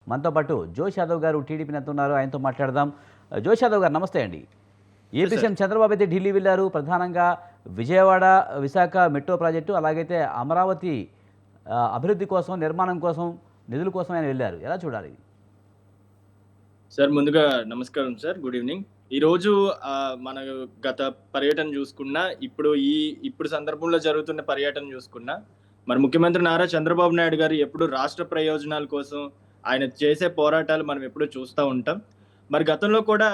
మనతో పాటు జోష్ యాదవ్ గారు టీడీపీ నేత ఉన్నారు, ఆయనతో మాట్లాడదాం. జోష్ యాదవ్ గారు నమస్తే అండి. ఏపీ సీఎం చంద్రబాబు అయితే ఢిల్లీ వెళ్ళారు. ప్రధానంగా విజయవాడ విశాఖ మెట్రో ప్రాజెక్టు, అలాగైతే అమరావతి అభివృద్ధి కోసం, నిర్మాణం కోసం, నిధుల కోసం ఆయన వెళ్ళారు. ఎలా చూడాలి? సార్ ముందుగా నమస్కారం సార్. Good evening. ఈరోజు మన గత పర్యటన చూసుకున్నా, ఇప్పుడు సందర్భంలో జరుగుతున్న పర్యటన చూసుకున్నా, మరి ముఖ్యమంత్రి నారా చంద్రబాబు నాయుడు గారు ఎప్పుడు రాష్ట్ర ప్రయోజనాల కోసం ఆయన చేసే పోరాటాలు మనం ఎప్పుడూ చూస్తా ఉంటాం. మరి గతంలో కూడా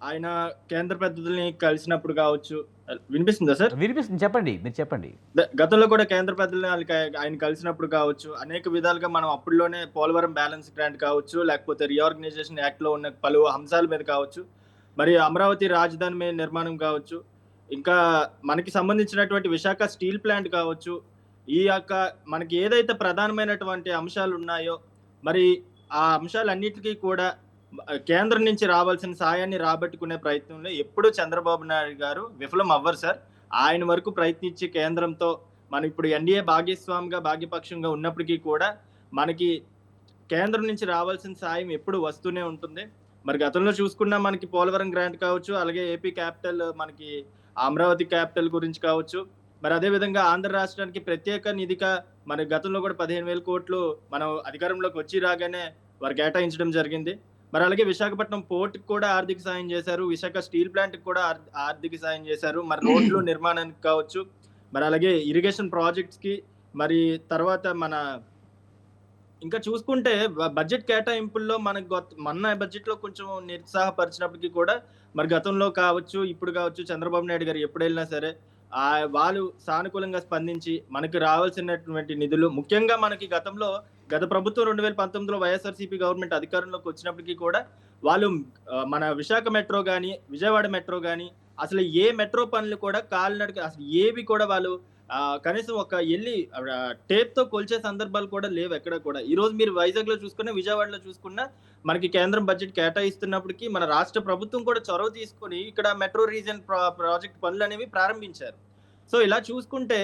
ఆయన కేంద్ర పెద్దల్ని కలిసినప్పుడు కావచ్చు. వినిపిస్తుందా సార్? వినిపిస్తుంది, చెప్పండి, మీరు చెప్పండి. గతంలో కూడా కేంద్ర పెద్దల్ని ఆయన కలిసినప్పుడు కావచ్చు, అనేక విధాలుగా మనం అప్పట్లోనే పోలవరం బ్యాలెన్స్ గ్రాంట్ కావచ్చు, లేకపోతే రీఆర్గనైజేషన్ యాక్ట్‌లో ఉన్న పలు అంశాల మీద కావచ్చు, మరి అమరావతి రాజధాని నిర్మాణం కావచ్చు, ఇంకా మనకి సంబంధించినటువంటి విశాఖ స్టీల్ ప్లాంట్ కావచ్చు, ఈ యొక్క మనకి ఏదైతే ప్రధానమైనటువంటి అంశాలున్నాయో, మరి ఆ అంశాలన్నిటికీ కూడా కేంద్రం నుంచి రావాల్సిన సాయాన్ని రాబట్టుకునే ప్రయత్నంలో ఎప్పుడూ చంద్రబాబు నాయుడు గారు విఫలం అవ్వరు సార్. ఆయన వరకు ప్రయత్నించి కేంద్రంతో మనం ఇప్పుడు ఎన్‌డీఏ భాగ్యపక్షంగా ఉన్నప్పటికీ కూడా మనకి కేంద్రం నుంచి రావాల్సిన సాయం ఎప్పుడు వస్తూనే ఉంటుంది. మరి గతంలో చూసుకున్నా మనకి పోలవరం గ్రాంట్ కావచ్చు, అలాగే ఏపీ క్యాపిటల్ మనకి అమరావతి క్యాపిటల్ గురించి కావచ్చు. మరి అదే విధంగా ఆంధ్ర రాష్ట్రానికి ప్రత్యేక నిధిగా మన గతంలో కూడా 15,000 కోట్లు మనం అధికారంలోకి వచ్చి రాగానే వారు కేటాయించడం జరిగింది. మరి అలాగే విశాఖపట్నం పోర్ట్‌కి కూడా ఆర్థిక సాయం చేశారు. విశాఖ స్టీల్ ప్లాంట్‌కి కూడా ఆర్థిక సాయం చేశారు. మరి రోడ్లు నిర్మాణానికి కావచ్చు, మరి అలాగే ఇరిగేషన్ ప్రాజెక్ట్స్‌కి, మరి తర్వాత ఇంకా చూసుకుంటే బడ్జెట్ కేటాయింపుల్లో మనకు మొన్న బడ్జెట్‌లో కొంచెం నిరుత్సాహపరిచినప్పటికీ కూడా, మరి గతంలో కావచ్చు, ఇప్పుడు కావచ్చు చంద్రబాబు నాయుడు గారు ఎప్పుడెళ్ళినా సరే వాళ్ళు సానుకూలంగా స్పందించి మనకు రావాల్సినటువంటి నిధులు ముఖ్యంగా మనకి గత ప్రభుత్వం 2019లో వైఎస్ఆర్‌సీపీ గవర్నమెంట్ అధికారంలోకి వచ్చినప్పటికీ కూడా వాళ్ళు మన విశాఖ మెట్రో గాని, విజయవాడ మెట్రో గాని, అసలు ఏ మెట్రో పనులు కూడా కాలినడక అసలు ఏవి కూడా వాళ్ళు కనీసం టేప్‌తో కొలిచే సందర్భాలు కూడా లేవు ఎక్కడ కూడా. ఈరోజు మీరు వైజాగ్‌లో చూసుకున్నా, విజయవాడలో చూసుకున్నా మనకి కేంద్రం బడ్జెట్ కేటాయిస్తున్నప్పటికీ మన రాష్ట్ర ప్రభుత్వం కూడా చొరవ తీసుకొని ఇక్కడ మెట్రో రీజియన్ ప్రాజెక్ట్ పనులనేవి ప్రారంభించారు. సో, ఇలా చూసుకుంటే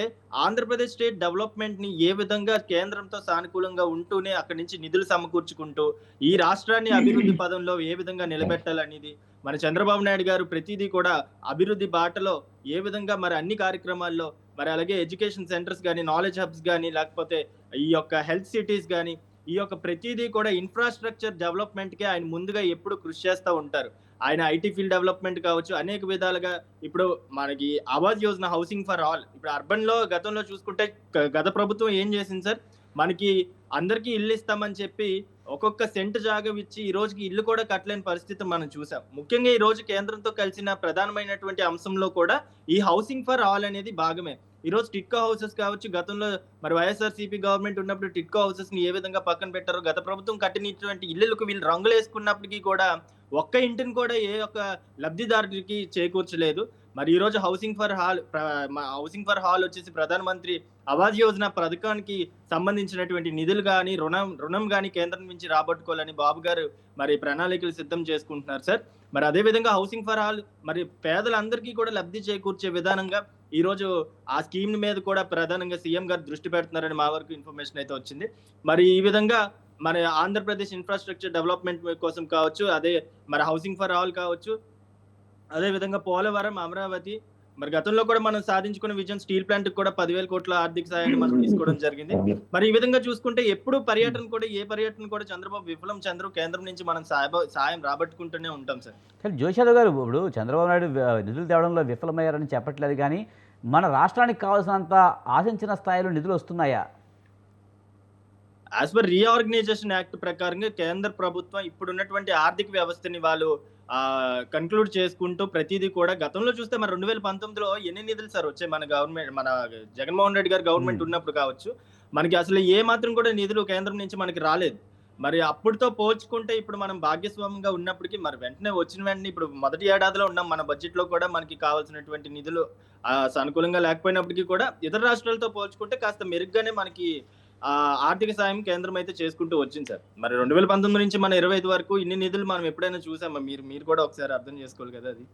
ఆంధ్రప్రదేశ్ స్టేట్ డెవలప్‌మెంట్‌ని ఏ విధంగా కేంద్రంతో సానుకూలంగా ఉంటూనే అక్కడి నుంచి నిధులు సమకూర్చుకుంటూ, ఈ రాష్ట్రాన్ని అభివృద్ధి పదంలో ఏ విధంగా నిలబెట్టాలనేది మన చంద్రబాబు నాయుడు గారు ప్రతీదీ కూడా అభివృద్ధి బాటలో ఏ విధంగా మరి అన్ని కార్యక్రమాల్లో మరి అలాగే ఎడ్యుకేషన్ సెంటర్స్ గాని, నాలెడ్జ్ హబ్స్ గాని, లేకపోతే ఈ యొక్క హెల్త్ సిటీస్ గాని, ఈ యొక్క ప్రతీదీ కూడా ఇన్‌ఫ్రాస్ట్రక్చర్ డెవలప్‌మెంట్‌కే ఆయన ముందుగా ఎప్పుడు కృషి చేస్తా ఉంటారు. ఆయన ఐటీ ఫీల్డ్ డెవలప్‌మెంట్ కావచ్చు, అనేక విధాలుగా ఇప్పుడు మనకి Awaaz Yojana housing for all. ఇప్పుడు అర్బన్‌లో గతంలో చూసుకుంటే గత ప్రభుత్వం ఏం చేసింది సార్? మనకి అందరికీ ఇల్లు ఇస్తామని చెప్పి ఒక్కొక్క సెంట్ జాగా ఇచ్చి ఈ రోజుకి ఇల్లు కూడా కట్టలేని పరిస్థితి మనం చూసాం. ముఖ్యంగా ఈ రోజు కేంద్రంతో కలిసిన ప్రధానమైనటువంటి అంశంలో కూడా ఈ హౌసింగ్ ఫర్ ఆల్ అనేది భాగమే. ఈరోజు టిడ్కో హౌసెస్ కావచ్చు, గతంలో మరి వైఎస్ఆర్‌సీపీ గవర్నమెంట్ ఉన్నప్పుడు టిడ్కో హౌసెస్‌ని ఏ విధంగా పక్కన పెట్టారో, గత ప్రభుత్వం కట్టినటువంటి ఇల్లులకు వీళ్ళు రంగులేసుకున్నప్పటికీ కూడా ఒక్క ఇంటిని కూడా ఏ ఒక్క లబ్ధిదారుడికి చేకూర్చలేదు. మరి ఈరోజు హౌసింగ్ ఫర్ హాల్ వచ్చేసి ప్రధానమంత్రి ఆవాజ్ యోజన పథకానికి సంబంధించినటువంటి నిధులు గాని, రుణం గాని కేంద్రం నుంచి రాబట్టుకోవాలని బాబు గారు మరి ప్రణాళికలు సిద్ధం చేసుకుంటున్నారు సార్. మరి అదే విధంగా హౌసింగ్ ఫర్ ఆల్ మరి పేదలందరికీ కూడా లబ్ధి చేకూర్చే విధానంగా ఈరోజు ఆ స్కీమ్ మీద కూడా ప్రధానంగా సీఎం గారు దృష్టి పెడుతున్నారని మా వరకు ఇన్ఫర్మేషన్ అయితే వచ్చింది. మరి ఈ విధంగా మన ఆంధ్రప్రదేశ్ ఇన్‌ఫ్రాస్ట్రక్చర్ డెవలప్‌మెంట్ కోసం కావచ్చు, అదే మరి హౌసింగ్ ఫర్ ఆల్ కావచ్చు, అదే విధంగా పోలవరం, అమరావతి, మరి గతంలో కూడా మనం సాధించుకున్న విజయం స్టీల్ ప్లాంట్‌కి కూడా 10,000 కోట్ల ఆర్థిక సాయాన్ని మనం తీసుకోవడం జరిగింది. మరి ఈ విధంగా చూసుకుంటే ఏ పర్యటన కూడా చంద్రబాబు విఫలం చెందరు. కేంద్రం నుంచి మనం సాయం రాబట్టుకుంటూనే ఉంటాం సార్. కానీ జోష్ యాదవ్ గారు, ఇప్పుడు చంద్రబాబు నాయుడు నిధులు తేవడంలో విఫలమయ్యారని చెప్పట్లేదు, కానీ మన రాష్ట్రానికి కావాల్సినంత ఆశించిన స్థాయిలో నిధులు వస్తున్నాయా? యాజ్ పర్ రీఆర్గనైజేషన్ యాక్ట్ ప్రకారంగా కేంద్ర ప్రభుత్వం ఇప్పుడున్నటువంటి ఆర్థిక వ్యవస్థని వాళ్ళు కన్క్లూడ్ చేసుకుంటూ ప్రతీదీ కూడా గతంలో చూస్తే మరి 2019లో ఎన్ని నిధులు సార్ వచ్చాయి మన జగన్మోహన్ రెడ్డి గారి గవర్నమెంట్ ఉన్నప్పుడు కావచ్చు. మనకి అసలు ఏ మాత్రం కూడా నిధులు కేంద్రం నుంచి మనకి రాలేదు. మరి అప్పుడుతో పోల్చుకుంటే ఇప్పుడు మనం భాగస్వామ్యంగా ఉన్నప్పటికీ మరి వచ్చిన వెంటనే ఇప్పుడు మొదటి ఏడాదిలో ఉన్నాం. మన బడ్జెట్‌లో కూడా మనకి కావాల్సినటువంటి నిధులు సానుకూలంగా లేకపోయినప్పటికీ కూడా ఇతర రాష్ట్రాలతో పోల్చుకుంటే కాస్త మెరుగ్గానే మనకి ఆర్థిక సాయం కేంద్రం అయితే చేసుకుంటూ వచ్చింది సార్. మరి 2019 నుంచి మన 25 వరకు ఇన్ని నిధులు మనం ఎప్పుడైనా చూసామా? మీరు కూడా ఒకసారి అర్థం చేసుకోవాలి కదా అది.